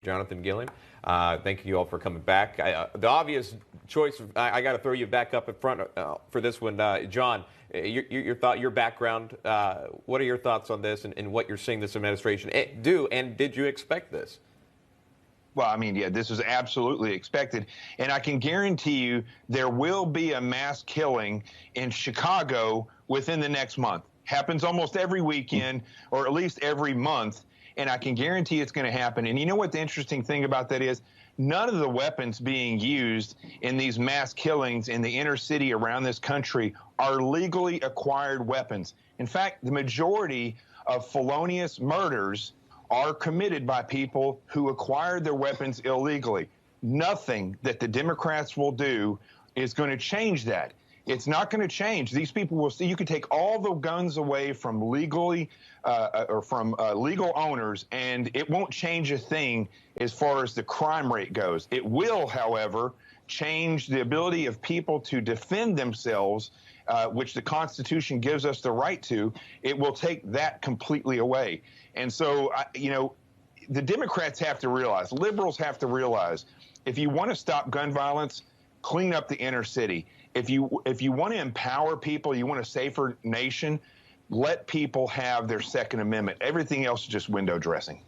Jonathan Gilliam. Thank you all for coming back. The obvious choice, I got to throw you back up in front for this one. John, your background, what are your thoughts on this and what you're seeing this administration do, and did you expect this? Well, I mean, yeah, this is absolutely expected. And I can guarantee you there will be a mass killing in Chicago within the next month. Happens almost every weekend, or at least every month. And I can guarantee it's going to happen. And you know what the interesting thing about that is? None of the weapons being used in these mass killings in the inner city around this country are legally acquired weapons. In fact, the majority of felonious murders are committed by people who acquired their weapons illegally. Nothing that the Democrats will do is going to change that. It's not going to change. These people will see. You can take all the guns away from legal owners, and it won't change a thing as far as the crime rate goes. It will, however, change the ability of people to defend themselves, which the Constitution gives us the right to. It will take that completely away. And so, you know, the Democrats have to realize, liberals have to realize, if you want to stop gun violence, clean up the inner city. If you want to empower people, you want a safer nation, let people have their Second Amendment. Everything else is just window dressing.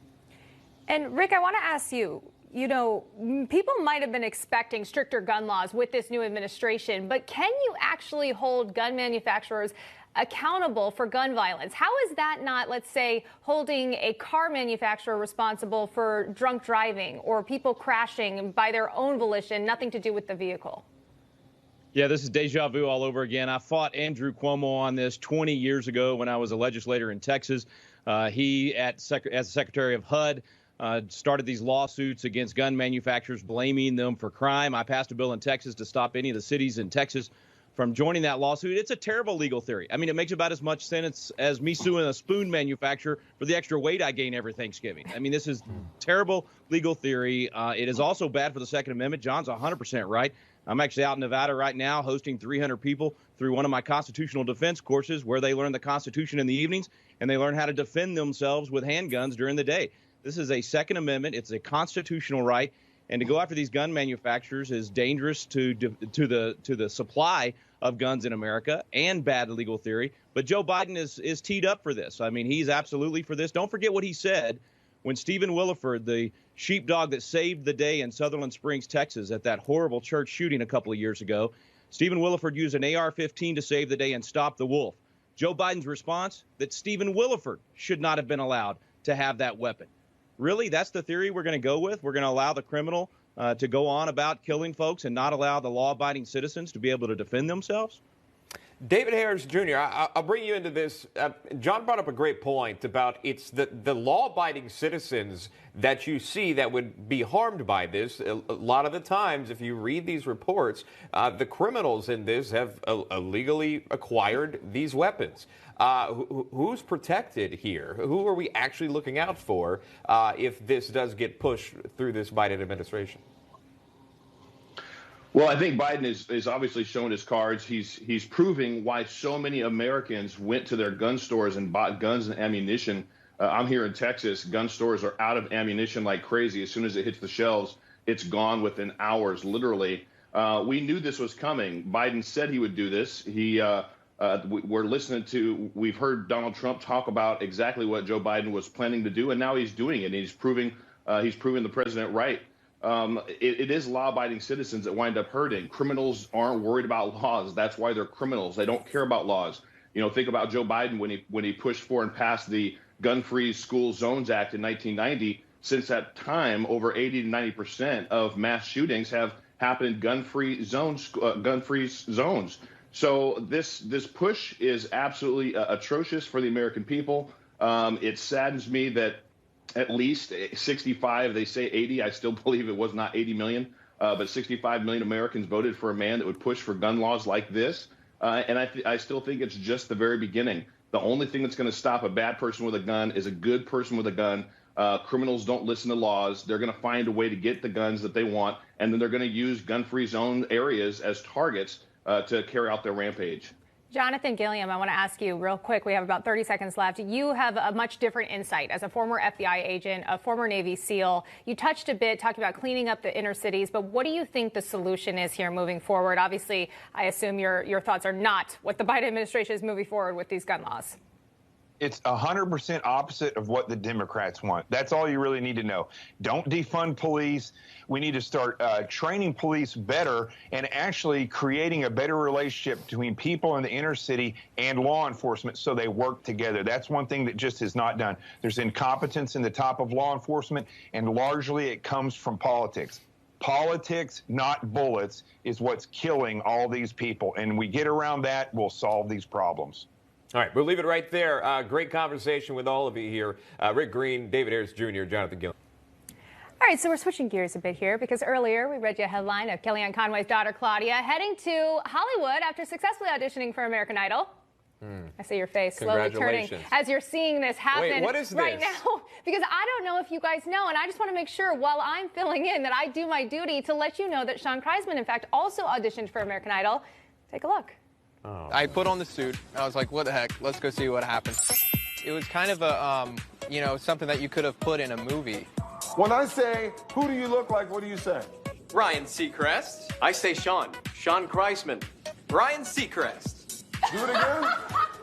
And Rick, I want to ask you, you know, people might have been expecting stricter gun laws with this new administration, but can you actually hold gun manufacturers accountable for gun violence? How is that not, let's say, holding a car manufacturer responsible for drunk driving or people crashing by their own volition, nothing to do with the vehicle? Yeah, this is deja vu all over again. I fought Andrew Cuomo on this 20 years ago when I was a legislator in Texas. He, as Secretary of HUD, started these lawsuits against gun manufacturers, blaming them for crime. I passed a bill in Texas to stop any of the cities in Texas from joining that lawsuit. It's a terrible legal theory. I mean, it makes about as much sense as me suing a spoon manufacturer for the extra weight I gain every Thanksgiving. I mean, this is terrible legal theory. It is also bad for the Second Amendment. John's 100% right. I'm actually out in Nevada right now hosting 300 people through one of my constitutional defense courses where they learn the Constitution in the evenings and they learn how to defend themselves with handguns during the day. This is a Second Amendment. It's a constitutional right. And to go after these gun manufacturers is dangerous to the supply of guns in America and bad legal theory. But Joe Biden is teed up for this. I mean, he's absolutely for this. Don't forget what he said when Stephen Williford, the sheepdog that saved the day in Sutherland Springs, Texas, at that horrible church shooting a couple of years ago. Stephen Williford used an AR-15 to save the day and stop the wolf. Joe Biden's response, that Stephen Williford should not have been allowed to have that weapon. Really, that's the theory we're going to go with? We're going to allow the criminal to go on about killing folks and not allow the law-abiding citizens to be able to defend themselves? David Harris Jr., I'll bring you into this. John brought up a great point about it's the law-abiding citizens that you see that would be harmed by this. A lot of the times, if you read these reports, the criminals in this have illegally acquired these weapons. Who's protected here? Who are we actually looking out for if this does get pushed through this Biden administration? Well, I think Biden is obviously showing his cards. He's proving why so many Americans went to their gun stores and bought guns and ammunition. I'm here in Texas. Gun stores are out of ammunition like crazy. As soon as it hits the shelves, it's gone within hours, literally. We knew this was coming. Biden said he would do this. We've heard Donald Trump talk about exactly what Joe Biden was planning to do, and now he's doing it. And he's proving the president right. It is law-abiding citizens that wind up hurting. Criminals aren't worried about laws. That's why they're criminals. They don't care about laws. You know, think about Joe Biden when he pushed for and passed the Gun-Free School Zones Act in 1990. Since that time, over 80 to 90% of mass shootings have happened in gun-free zones. So this push is absolutely atrocious for the American people. It saddens me that at least 65, they say 80. I still believe it was not 80 million, but 65 million Americans voted for a man that would push for gun laws like this. And I still think it's just the very beginning. The only thing that's going to stop a bad person with a gun is a good person with a gun. Criminals don't listen to laws. They're going to find a way to get the guns that they want, and then they're going to use gun-free zone areas as targets to carry out their rampage. Jonathan Gilliam, I want to ask you real quick. We have about 30 seconds left. You have a much different insight as a former FBI agent, a former Navy SEAL. You touched a bit talking about cleaning up the inner cities, but what do you think the solution is here moving forward? Obviously, I assume your thoughts are not what the Biden administration is moving forward with these gun laws. It's 100% opposite of what the Democrats want. That's all you really need to know. Don't defund police. We need to start training police better and actually creating a better relationship between people in the inner city and law enforcement so they work together. That's one thing that just is not done. There's incompetence in the top of law enforcement, and largely it comes from politics. Politics, not bullets, is what's killing all these people. And we get around that, we'll solve these problems. All right, we'll leave it right there. Great conversation with all of you here. Rick Green, David Harris Jr., Jonathan Gilliam. All right, so we're switching gears a bit here because earlier we read you a headline of Kellyanne Conway's daughter, Claudia, heading to Hollywood after successfully auditioning for American Idol. I see your face slowly turning as you're seeing this happen. Wait, what is right this? now. Because I don't know if you guys know, and I just want to make sure while I'm filling in that I do my duty to let you know that Sean Kreisman, in fact, also auditioned for American Idol. Take a look. Oh. I put on the suit. I was like, what the heck? Let's go see what happens. It was kind of a, something that you could have put in a movie. When I say, who do you look like, what do you say? Ryan Seacrest. I say Sean. Sean Kreisman. Ryan Seacrest. Do it again?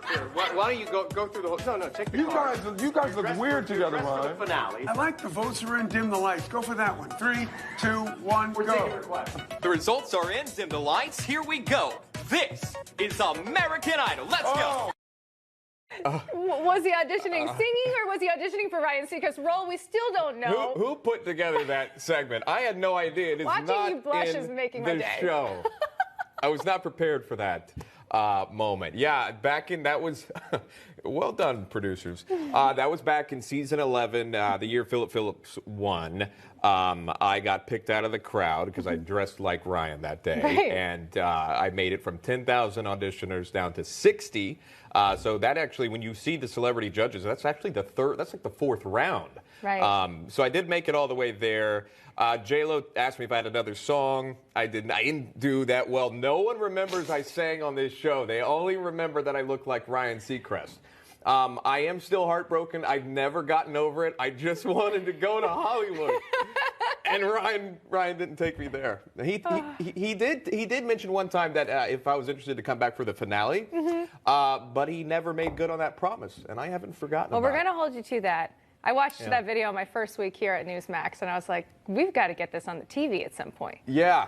Here, why don't you go through the whole... No, take the card. You guys look weird together, Ryan. The finale. I like the votes are in, dim the lights. Go for that one. 3, 2, 1, go. The results are in, dim the lights. Here we go. This is American Idol. Let's go. Was he auditioning singing or was he auditioning for Ryan Seacrest's role? We still don't know. Who put together that segment? I had no idea. It is Watching not you blush in is making my the day. show. I was not prepared for that moment. Yeah, that was, well done, producers. That was back in season 11, the year Philip Phillips won. I got picked out of the crowd because I dressed like Ryan that day. Right. And I made it from 10,000 auditioners down to 60. So that actually, when you see the celebrity judges, that's actually that's like the fourth round. Right. So I did make it all the way there. J-Lo asked me if I had another song. I didn't do that well. No one remembers I sang on this show. They only remember that I look like Ryan Seacrest. I am still heartbroken. I've never gotten over it. I just wanted to go to Hollywood. And Ryan didn't take me there. He did mention one time that if I was interested to come back for the finale, but he never made good on that promise, and I haven't forgotten Well, about we're going to hold you to that. I watched that video my first week here at Newsmax, and I was like, we've got to get this on the TV at some point. Yeah.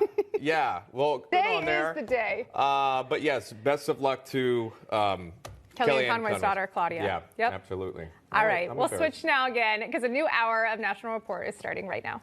Well, good on there. Today is the day. But yes, best of luck to Kellyanne Conway's daughter, Claudia. Yeah, yep. Absolutely. All right, we'll embarrassed. switch now again because a new hour of National Report is starting right now.